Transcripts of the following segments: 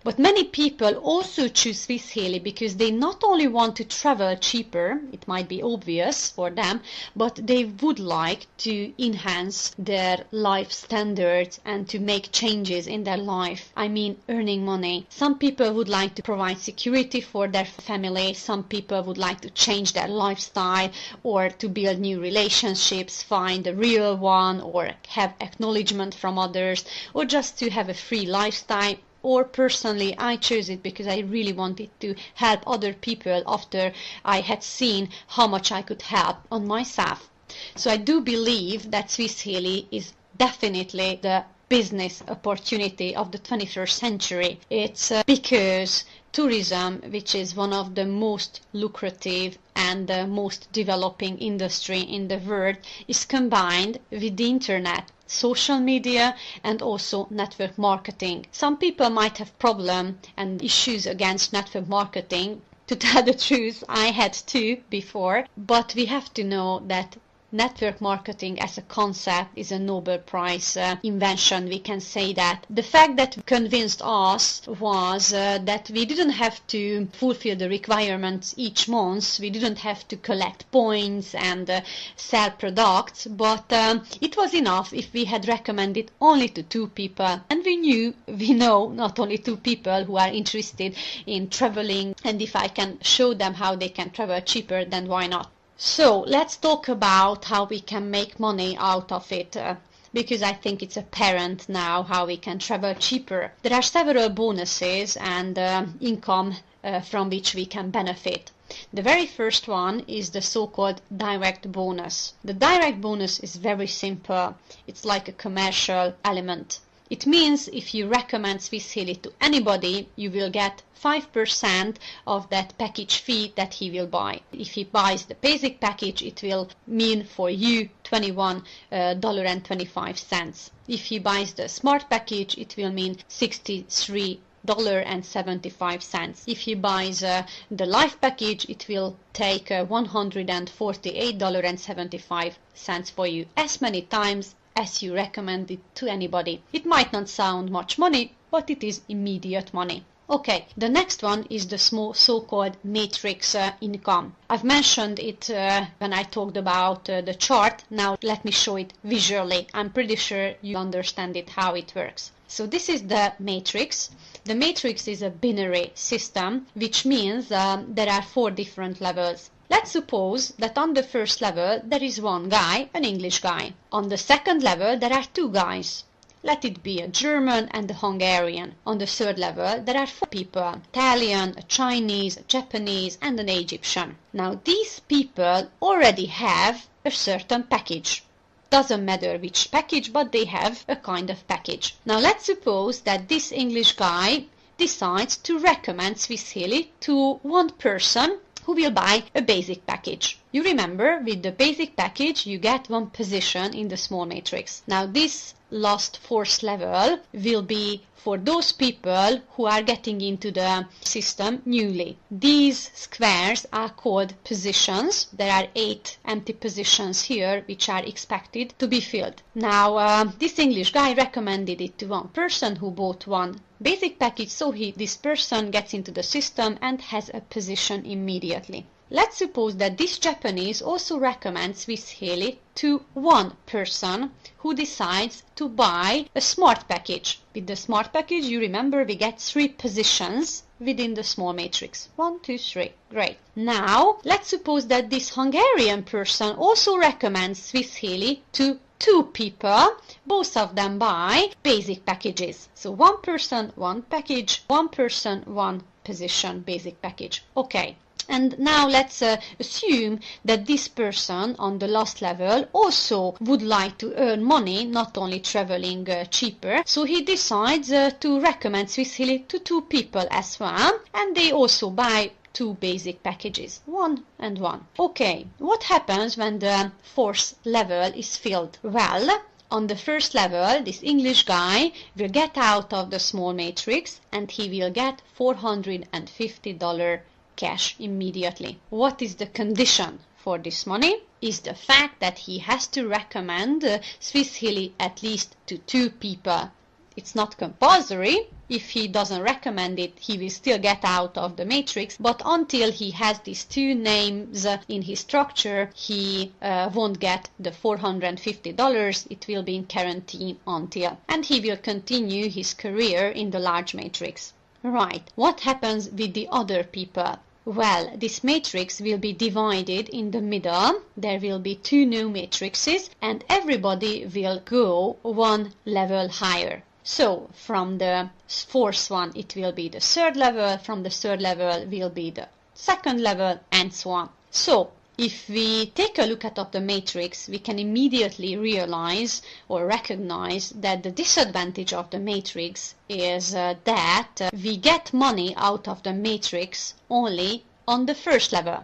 But many people also choose Swiss Halley because they not only want to travel cheaper, it might be obvious for them, but they would like to enhance their life standards and to make changes in their life. I mean, earning money. Some people would like to provide security for their family. Some people would like to change their lifestyle or to build new relationships, find a real one, or have acknowledgement from others, or just to have a free lifestyle. Or personally, I chose it because I really wanted to help other people after I had seen how much I could help on myself. So I do believe that Swiss Halley is definitely the business opportunity of the 21st century. It's because tourism, which is one of the most lucrative and the most developing industry in the world, is combined with the internet, social media, and also network marketing. Some people might have problems and issues against network marketing. To tell the truth, I had too before, but we have to know that network marketing as a concept is a Nobel Prize invention. We can say that. The fact that convinced us was that we didn't have to fulfill the requirements each month. We didn't have to collect points and sell products, but it was enough if we had recommended only to 2 people. And we know not only 2 people who are interested in traveling, and if I can show them how they can travel cheaper, then why not? So let's talk about how we can make money out of it, because I think it's apparent now how we can travel cheaper. There are several bonuses and income from which we can benefit. The very first one is the so-called direct bonus. The direct bonus is very simple. It's like a commercial element. It means if you recommend Swiss Halley to anybody, you will get 5% of that package fee that he will buy. If he buys the basic package, it will mean for you $21.25. If he buys the smart package, it will mean $63.75. If he buys the life package, it will take $148.75 for you, as many times as you recommend it to anybody. It might not sound much money, but it is immediate money. Okay, the next one is the small so-called matrix income. I've mentioned it when I talked about the chart. Now let me show it visually. I'm pretty sure you understand it, how it works. So this is the matrix. The matrix is a binary system, which means there are 4 different levels. Let's suppose that on the first level there is one guy, an English guy. On the second level there are 2 guys. Let it be a German and a Hungarian. On the third level there are 4 people, Italian, a Chinese, a Japanese, and an Egyptian. Now these people already have a certain package. Doesn't matter which package, but they have a kind of package. Now let's suppose that this English guy decides to recommend Swiss Halley to one person who will buy a basic package. You remember, with the basic package you get 1 position in the small matrix. Now this last 4th level will be for those people who are getting into the system newly. These squares are called positions. There are 8 empty positions here which are expected to be filled. Now this English guy recommended it to one person who bought 1 basic package, so this person gets into the system and has a position immediately. Let's suppose that this Japanese also recommends Swiss Halley to one person who decides to buy a smart package. With the smart package, you remember, we get 3 positions within the small matrix. 1, 2, 3. Great. Now, let's suppose that this Hungarian person also recommends Swiss Halley to 2 people. Both of them buy basic packages. So 1 person, 1 package, 1 person, 1 position, basic package. Okay. And now let's assume that this person on the last level also would like to earn money, not only traveling cheaper. So he decides to recommend Swiss Halley to 2 people as well, and they also buy 2 basic packages, 1 and 1. Okay, what happens when the 4th level is filled? Well, on the first level, this English guy will get out of the small matrix and he will get $450 cash immediately. What is the condition for this money? Is the fact that he has to recommend Swiss Halley at least to 2 people. It's not compulsory, If he doesn't recommend it, he will still get out of the matrix, but until he has these two names in his structure, he won't get the $450. It will be in quarantine until, and he will continue his career in the large matrix. Right, what happens with the other people? Well, this matrix will be divided in the middle. There will be two new matrices, and everybody will go one level higher. So from the fourth one it will be the third level, from the third level will be the second level, and so on. So if we take a look at the matrix, we can immediately realize or recognize that the disadvantage of the matrix is that we get money out of the matrix only on the first level.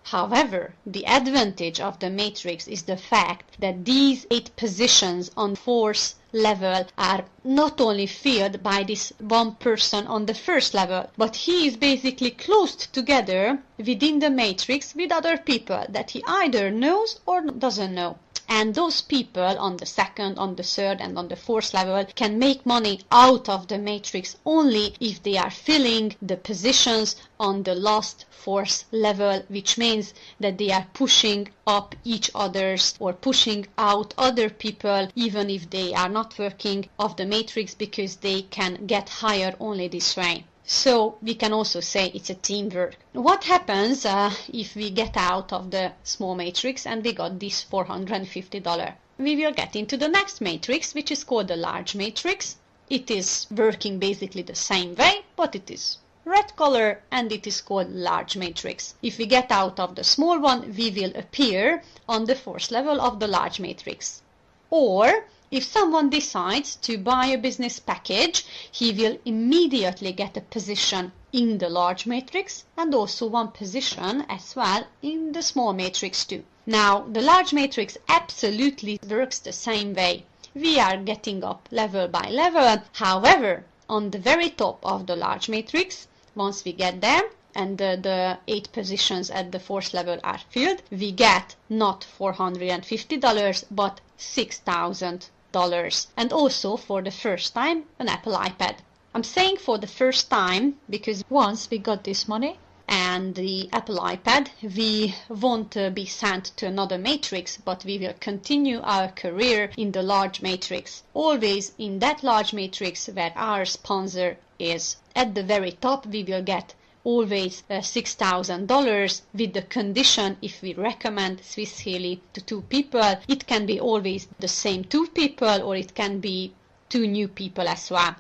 However, the advantage of the matrix is the fact that these 8 positions on fourth level are not only filled by this one person on the first level, but he is basically closed together within the matrix with other people that he either knows or doesn't know. And those people on the second, on the third, and on the fourth level can make money out of the matrix only if they are filling the positions on the last fourth level, which means that they are pushing up each other's or pushing out other people, even if they are not working of the matrix, because they can get higher only this way. So we can also say it's a teamwork. What happens if we get out of the small matrix and we got this $450? We will get into the next matrix, which is called the large matrix. It is working basically the same way, but it is red color and it is called large matrix. If we get out of the small one, we will appear on the fourth level of the large matrix. Or if someone decides to buy a business package, he will immediately get a position in the large matrix and also one position as well in the small matrix too. Now, the large matrix absolutely works the same way. We are getting up level by level. However, on the very top of the large matrix, once we get there, and the 8 positions at the fourth level are filled, we get not $450, but $6,000. And also for the first time an Apple iPad. I'm saying for the first time because once we got this money and the Apple iPad, we won't be sent to another matrix, but we will continue our career in the large matrix, always in that large matrix where our sponsor is. At the very top we will get always $6,000 with the condition if we recommend Swiss Halley to 2 people. It can be always the same 2 people or it can be 2 new people as well.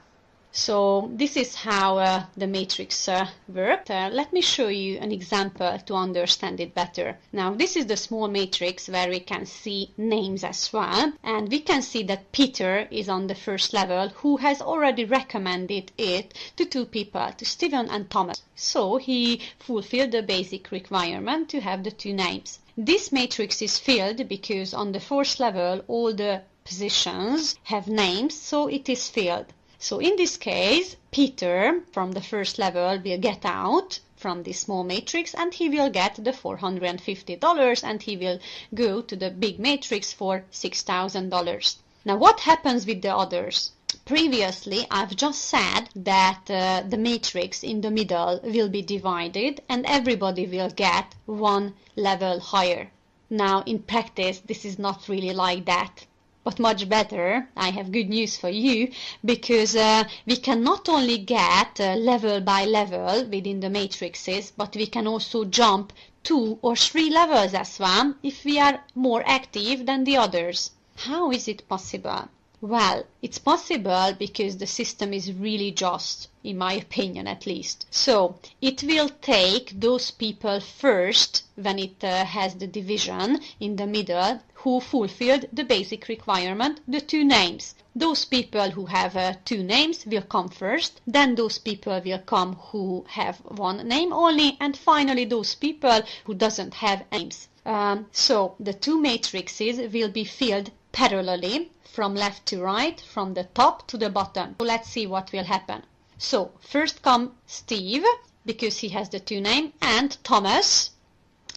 So this is how the matrix worked. Let me show you an example to understand it better. Now this is the small matrix where we can see names as well, and we can see that Peter is on the first level, who has already recommended it to 2 people, to Stephen and Thomas. So he fulfilled the basic requirement to have the 2 names. This matrix is filled because on the fourth level all the positions have names, so it is filled. So in this case, Peter from the first level will get out from this small matrix and he will get the $450 and he will go to the big matrix for $6,000. Now what happens with the others? Previously, I've just said that the matrix in the middle will be divided and everybody will get one level higher. Now in practice, this is not really like that. But much better, I have good news for you, because we can not only get level by level within the matrices, but we can also jump 2 or 3 levels as well if we are more active than the others. How is it possible? Well, it's possible because the system is really just, in my opinion at least. So it will take those people first when it has the division in the middle who fulfilled the basic requirement, the 2 names. Those people who have 2 names will come first, then those people will come who have 1 name only, and finally those people who doesn't have names. So the 2 matrices will be filled parallelly from left to right, from the top to the bottom. So let's see what will happen. So first come Steve, because he has the 2 names, and Thomas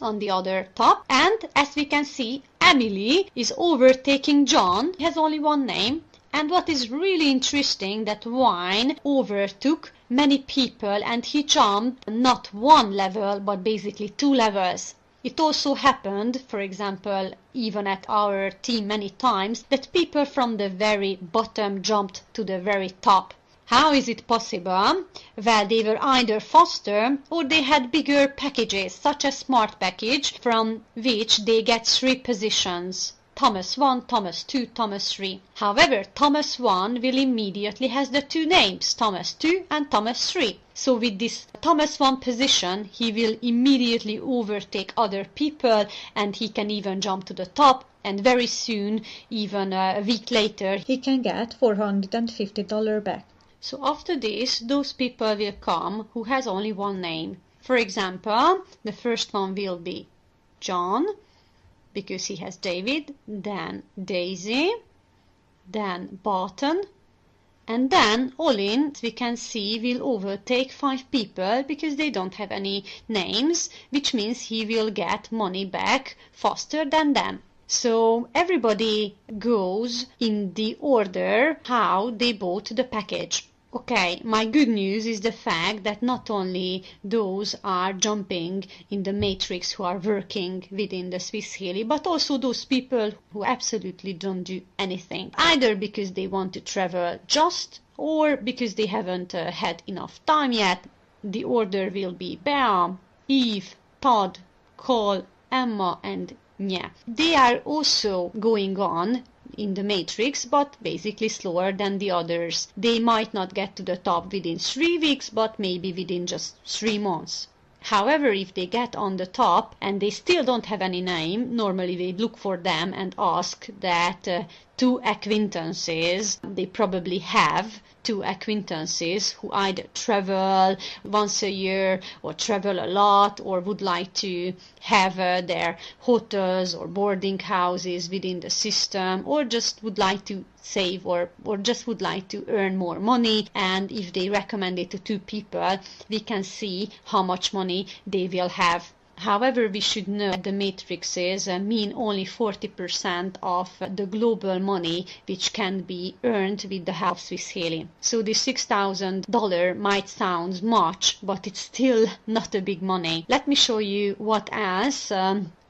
on the other top. And as we can see, Emily is overtaking John. He has only 1 name, And what is really interesting, that wine overtook many people and he jumped not one level but basically 2 levels. It also happened, for example, even at our team many times, that people from the very bottom jumped to the very top. How is it possible? Well, they were either faster or they had bigger packages, such as Smart Package, from which they get 3 positions. Thomas 1, Thomas 2, Thomas 3. However, Thomas 1 will immediately has the 2 names, Thomas 2 and Thomas 3. So with this Thomas 1 position, he will immediately overtake other people and he can even jump to the top. And very soon, even a week later, he can get $450 back. So after this, those people will come who has only one name. For example, the first one will be John, because he has David, then Daisy, then Barton, and then all in, we can see, will overtake 5 people because they don't have any names, which means he will get money back faster than them. So everybody goes in the order how they bought the package. Okay, my good news is the fact that not only those are jumping in the matrix who are working within the Swiss Halley, but also those people who absolutely don't do anything, either because they want to travel just or because they haven't had enough time yet. The order will be Bea, Eve, Todd, Cole, Emma and Nya. They are also going on in the matrix, but basically slower than the others. They might not get to the top within 3 weeks, but maybe within just 3 months. However, if they get on the top and they still don't have any name, normally they look for them and ask that 2 acquaintances, they probably have 2 acquaintances who either travel once a year or travel a lot or would like to have their hotels or boarding houses within the system, or just would like to save or just would like to earn more money. And if they recommend it to 2 people, we can see how much money they will have. However, we should know that the matrices mean only 40% of the global money which can be earned with the help of Swiss Halley. So the $6,000 might sound much, but it's still not a big money. Let me show you what else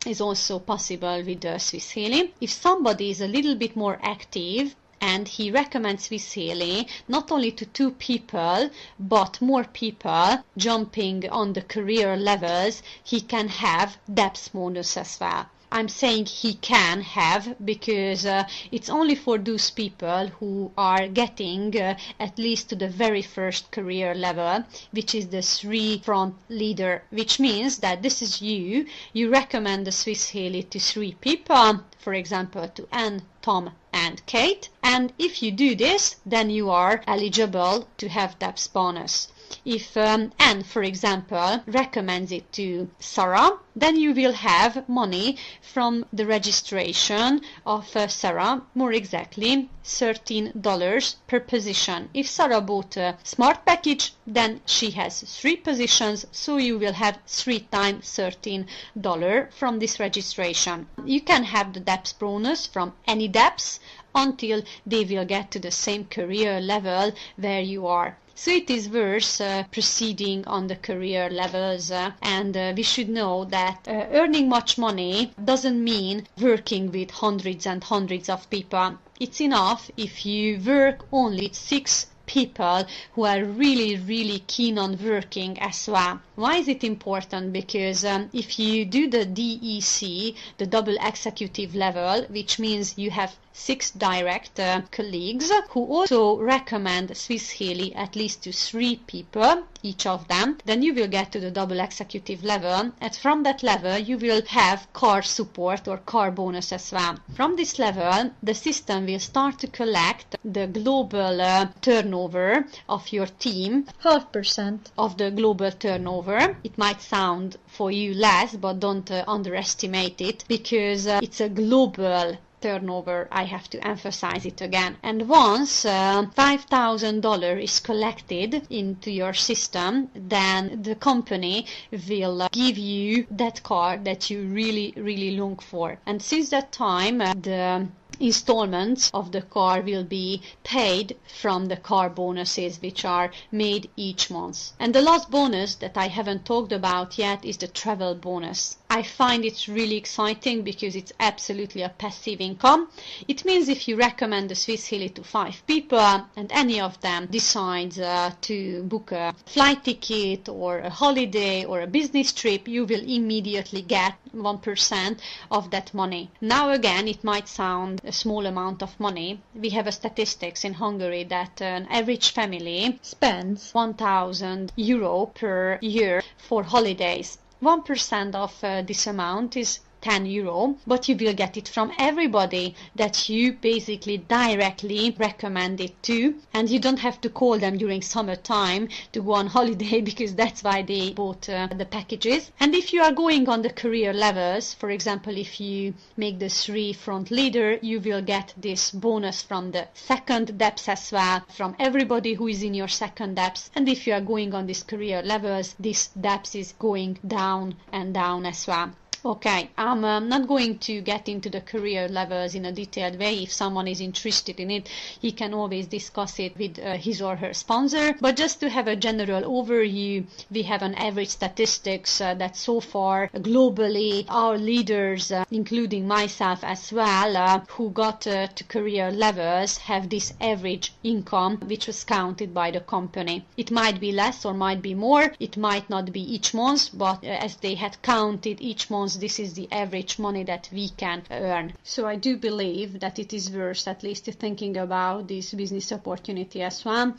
is also possible with the Swiss Halley. If somebody is a little bit more active, and he recommends Swiss Halley not only to 2 people, but more people jumping on the career levels, he can have depth bonus as well. I'm saying he can have because it's only for those people who are getting at least to the very first career level, which is the 3 front leader, which means that this is you recommend the Swiss Halley to 3 people, for example to Anne, Tom and Kate, and if you do this, then you are eligible to have depth bonus. If Anne, for example, recommends it to Sarah, then you will have money from the registration of Sarah, more exactly $13 per position. If Sarah bought a Smart Package, then she has 3 positions, so you will have 3 times $13 from this registration. You can have the depth bonus from any depths until they will get to the same career level where you are. So it is worth proceeding on the career levels, and we should know that earning much money doesn't mean working with hundreds and hundreds of people. It's enough if you work only with 6 people who are really keen on working as well. Why is it important? Because if you do the DEC, the double executive level, which means you have 6 direct colleagues who also recommend Swiss Halley at least to 3 people, each of them, then you will get to the double executive level, and from that level you will have car support or car bonus as well. From this level, the system will start to collect the global turnover of your team, 0.5% of the global turnover. It might sound for you less, but don't underestimate it, because it's a global turnover. I have to emphasize it again. And once $5,000 is collected into your system, then the company will give you that car that you really long for. And since that time, the installments of the car will be paid from the car bonuses which are made each month. And the last bonus that I haven't talked about yet is the travel bonus. I find it really exciting because it's absolutely a passive income. It means if you recommend the Swiss Halley to 5 people and any of them decides to book a flight ticket or a holiday or a business trip, you will immediately get 1% of that money. Now again, it might sound a small amount of money. We have a statistics in Hungary that an average family spends 1,000 euro per year for holidays. 1% of this amount is 10 euro, but you will get it from everybody that you basically directly recommend it to, and you don't have to call them during summertime to go on holiday because that's why they bought the packages. And if you are going on the career levels, for example, if you make the 3 front leader, you will get this bonus from the second depths as well, from everybody who is in your second depths. And if you are going on these career levels, this depths is going down and down as well. Okay, I'm not going to get into the career levels in a detailed way. If someone is interested in it, he can always discuss it with his or her sponsor. But just to have a general overview, we have an average statistics that so far globally our leaders, including myself as well, who got to career levels have this average income which was counted by the company. It might be less or might be more. It might not be each month, but as they had counted each month, this is the average money that we can earn. So I do believe that it is worth at least thinking about this business opportunity as well.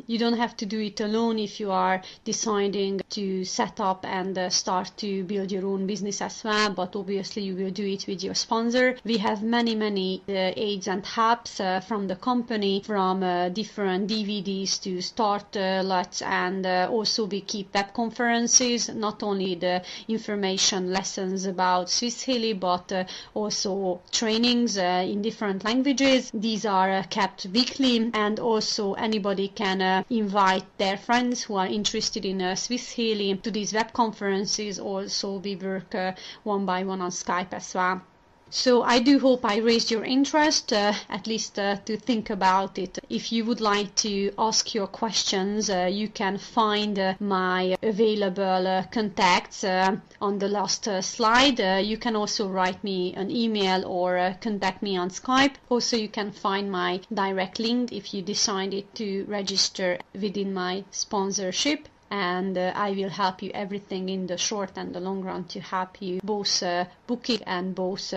You don't have to do it alone if you are deciding to set up and start to build your own business as well, but obviously you will do it with your sponsor. We have many aids and helps from the company, from different DVDs to startlets, and also we keep web conferences, not only the information lessons about Swiss Halley, but also trainings in different languages. These are kept weekly, and also anybody can invite their friends who are interested in Swiss Halley to these web conferences. Also we work one by one on Skype as well. So I do hope I raised your interest, at least to think about it. If you would like to ask your questions, you can find my available contacts on the last slide. You can also write me an email or contact me on Skype. Also, you can find my direct link if you decided to register within my sponsorship. And I will help you everything in the short and the long run to help you both booking and both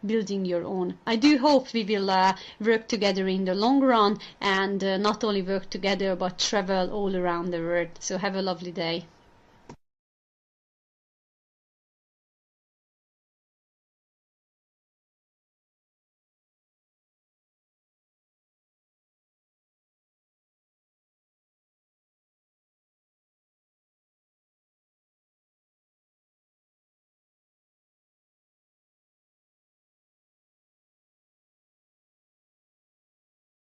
building your own. I do hope we will work together in the long run, and not only work together but travel all around the world. So have a lovely day.